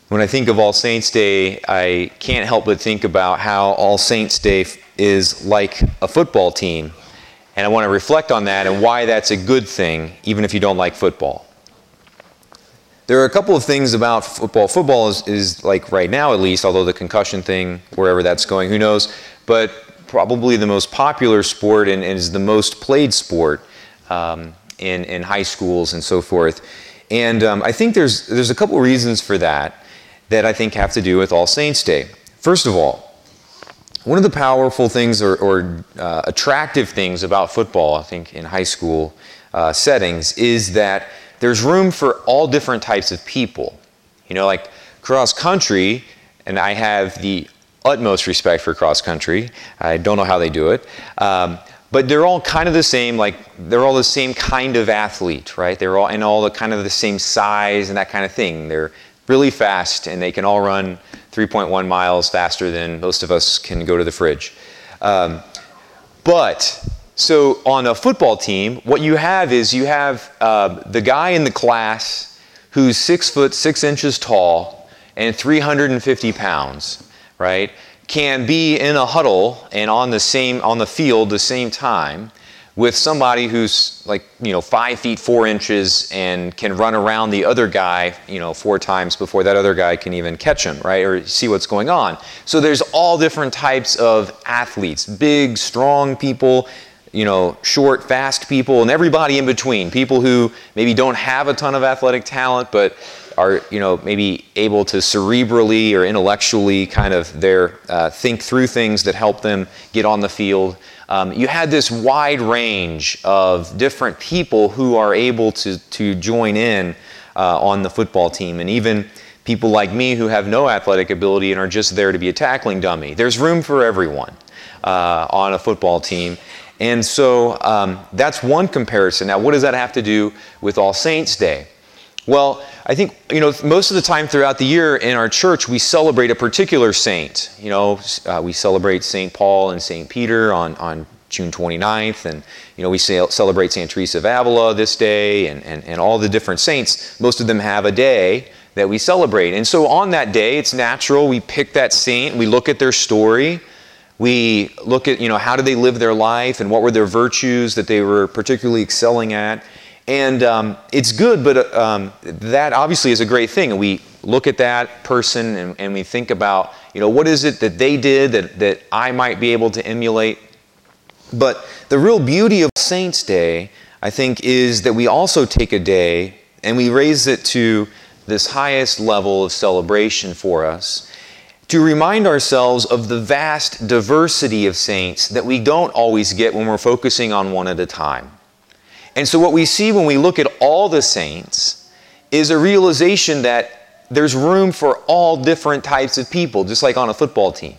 When I think of All Saints Day, I can't help but think about how All Saints Day is like a football team. And I want to reflect on that and why that's a good thing, even if you don't like football. There are a couple of things about football. Football is like right now at least, although the concussion thing, wherever that's going, who knows, but probably the most popular sport and is the most played sport in high schools and so forth. And I think there's a couple of reasons for that I think have to do with All Saints Day. First of all, one of the powerful things or attractive things about football, I think, in high school settings is that there's room for all different types of people. You know, like cross country, and I have the utmost respect for cross country. I don't know how they do it. But they're all kind of the same, like they're all the same kind of athlete, right? They're all in all the kind of the same size and that kind of thing. They're really fast and they can all run 3.1 miles faster than most of us can go to the fridge. So on a football team, what you have is you have the guy in the class who's 6 foot 6 inches tall and 350 pounds, right? Can be in a huddle and on the field the same time with somebody who's like 5 feet 4 inches and can run around the other guy 4 times before that other guy can even catch him, right, or see what's going on. So there's all different types of athletes, big, strong people, short, fast people, and everybody in between. People who maybe don't have a ton of athletic talent, but are maybe able to cerebrally or intellectually kind of think through things that help them get on the field. You had this wide range of different people who are able to join in on the football team, and even people like me who have no athletic ability and are just there to be a tackling dummy. There's room for everyone on a football team. And so that's one comparison. Now, what does that have to do with All Saints Day? Well, I think, most of the time throughout the year in our church, we celebrate a particular saint. We celebrate St. Paul and St. Peter on June 29th, and, we celebrate St. Teresa of Avila this day, and all the different saints. Most of them have a day that we celebrate. And so on that day, it's natural, we pick that saint, we look at their story, we look at, how did they live their life, and what were their virtues that they were particularly excelling at. And it's good, but that obviously is a great thing. And we look at that person and we think about, what is it that they did that I might be able to emulate. But the real beauty of Saints Day, I think, is that we also take a day and we raise it to this highest level of celebration for us to remind ourselves of the vast diversity of saints that we don't always get when we're focusing on one at a time. And so what we see when we look at all the saints is a realization that there's room for all different types of people, just like on a football team,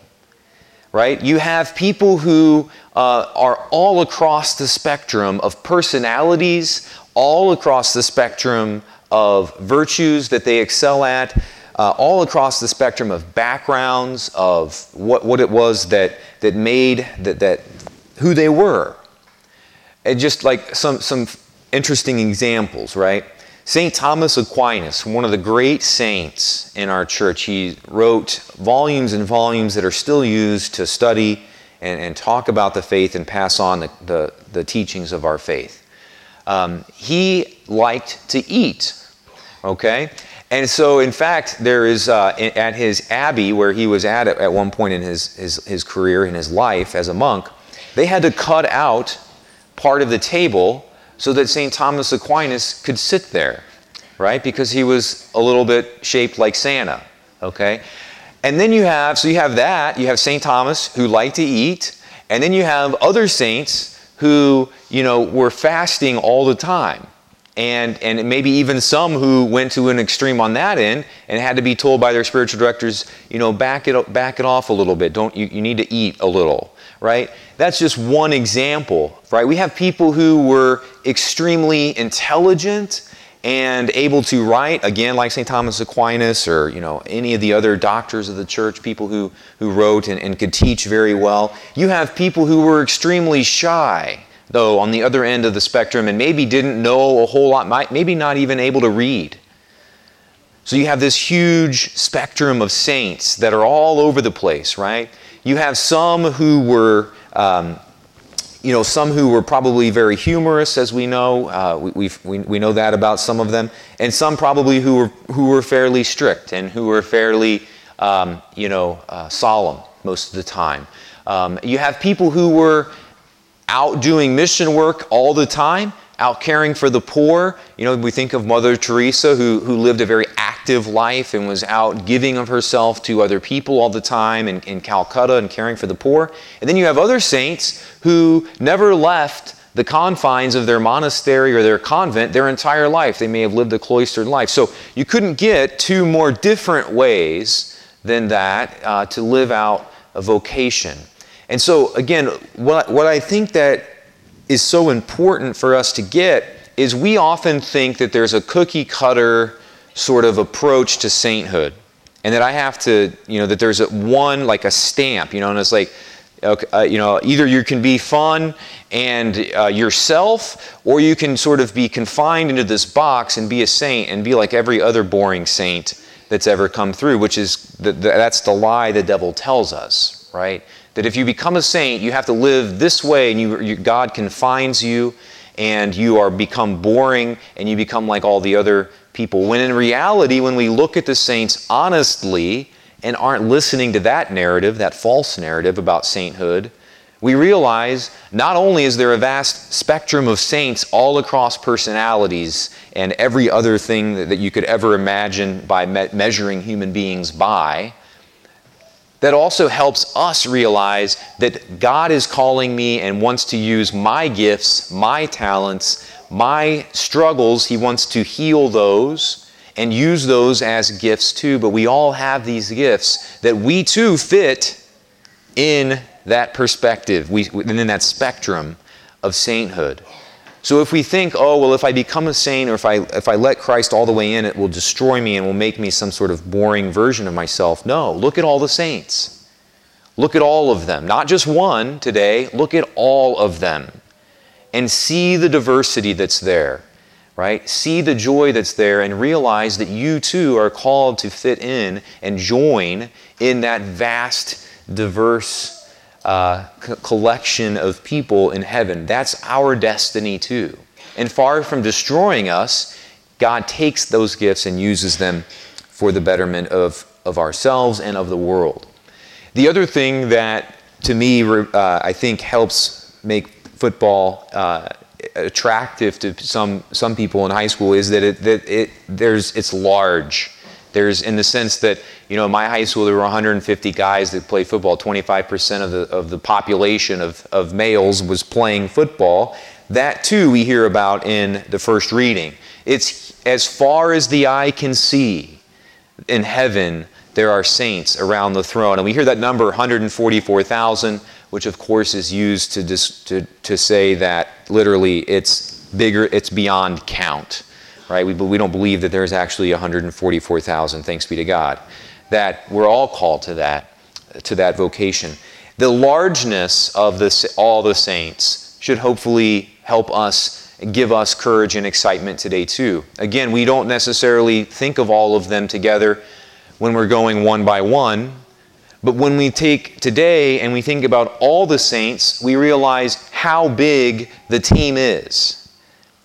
right? You have people who are all across the spectrum of personalities, all across the spectrum of virtues that they excel at, all across the spectrum of backgrounds, of what it was that made that who they were. And just like some interesting examples, right? St. Thomas Aquinas, one of the great saints in our church, he wrote volumes and volumes that are still used to study and talk about the faith and pass on the teachings of our faith. He liked to eat, okay? And so, in fact, there is, at his abbey, where he was at one point in his career, in his life as a monk, they had to cut out part of the table so that St. Thomas Aquinas could sit there, right? Because he was a little bit shaped like Santa, okay? And then you have St. Thomas who liked to eat, and then you have other saints who, were fasting all the time. And maybe even some who went to an extreme on that end and had to be told by their spiritual directors, back it off a little bit. You need to eat a little, right? That's just one example, right? We have people who were extremely intelligent and able to write, again, like St. Thomas Aquinas or, any of the other doctors of the church, people who wrote and could teach very well. You have people who were extremely shy, though, on the other end of the spectrum, and maybe didn't know a whole lot, maybe not even able to read. So you have this huge spectrum of saints that are all over the place, right? You have some who were, some who were probably very humorous, as we know. We know that about some of them, and some probably who were fairly strict and who were fairly, solemn most of the time. You have people who were out doing mission work all the time, out caring for the poor. We think of Mother Teresa, who lived a very active life and was out giving of herself to other people all the time in Calcutta and caring for the poor. And then you have other saints who never left the confines of their monastery or their convent their entire life. They may have lived a cloistered life. So you couldn't get two more different ways than that to live out a vocation. And so again, what I think that is so important for us to get is we often think that there's a cookie cutter sort of approach to sainthood, and that I have to, that there's like a stamp, and it's like, either you can be fun and yourself, or you can sort of be confined into this box and be a saint and be like every other boring saint that's ever come through, which is, that's the lie the devil tells us, right? That if you become a saint, you have to live this way, and God confines you, and you become boring, and you become like all the other people. When in reality, when we look at the saints honestly and aren't listening to that narrative, that false narrative about sainthood, we realize not only is there a vast spectrum of saints all across personalities and every other thing that you could ever imagine by measuring human beings by, that also helps us realize that God is calling me and wants to use my gifts, my talents, my struggles. He wants to heal those and use those as gifts too. But we all have these gifts that we too fit in that perspective, in that spectrum of sainthood. So if we think, if I become a saint, or if I let Christ all the way in, it will destroy me and will make me some sort of boring version of myself. No, look at all the saints. Look at all of them. Not just one today, look at all of them. And see the diversity that's there, right? See the joy that's there, and realize that you too are called to fit in and join in that vast, diverse collection of people in heaven. That's our destiny too. And far from destroying us, God takes those gifts and uses them for the betterment of ourselves and of the world. The other thing that, to me, I think helps make football attractive to some people in high school is that it's large. There's, in the sense that, in my high school there were 150 guys that played football. 25% of the population of males was playing football. That too we hear about in the first reading. It's as far as the eye can see. In heaven there are saints around the throne, and we hear that number 144,000, which of course is used to say that literally it's bigger, it's beyond count. Right? We don't believe that there's actually 144,000, thanks be to God, that we're all called to that vocation. The largeness of all the saints should hopefully help us, give us courage and excitement today too. Again, we don't necessarily think of all of them together when we're going one by one, but when we take today and we think about all the saints, we realize how big the team is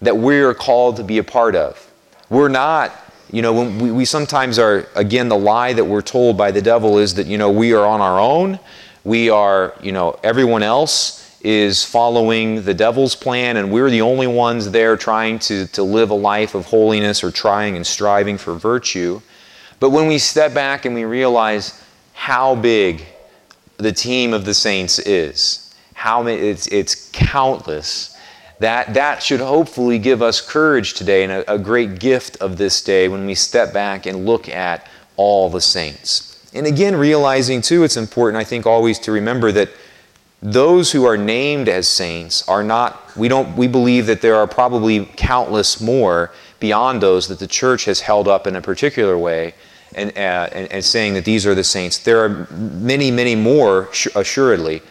that we're called to be a part of. We're not, when we sometimes are, again, the lie that we're told by the devil is that, we are on our own. We are, everyone else is following the devil's plan, and we're the only ones there trying to live a life of holiness or trying and striving for virtue. But when we step back and we realize how big the team of the saints is, how it's countless, that should hopefully give us courage today, and a great gift of this day when we step back and look at all the saints. And again, realizing too, it's important, I think, always to remember that those who are named as saints are not, we believe that there are probably countless more beyond those that the church has held up in a particular way and saying that these are the saints. There are many, many more, assuredly.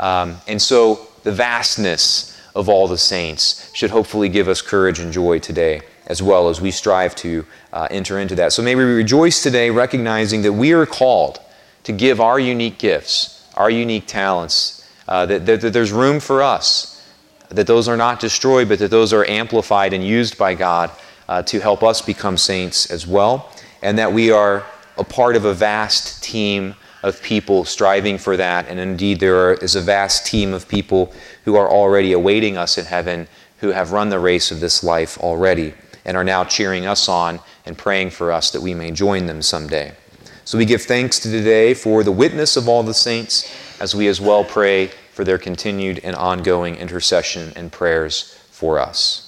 And so the vastness of all the saints should hopefully give us courage and joy today. as well as we strive to enter into that. So may we rejoice today recognizing that we are called to give our unique gifts, our unique talents, that there's room for us, that those are not destroyed, but that those are amplified and used by God to help us become saints as well, and that we are a part of a vast team of people striving for that, and indeed there is a vast team of people who are already awaiting us in heaven, who have run the race of this life already, and are now cheering us on and praying for us that we may join them someday. So we give thanks to today for the witness of all the saints, as we as well pray for their continued and ongoing intercession and prayers for us.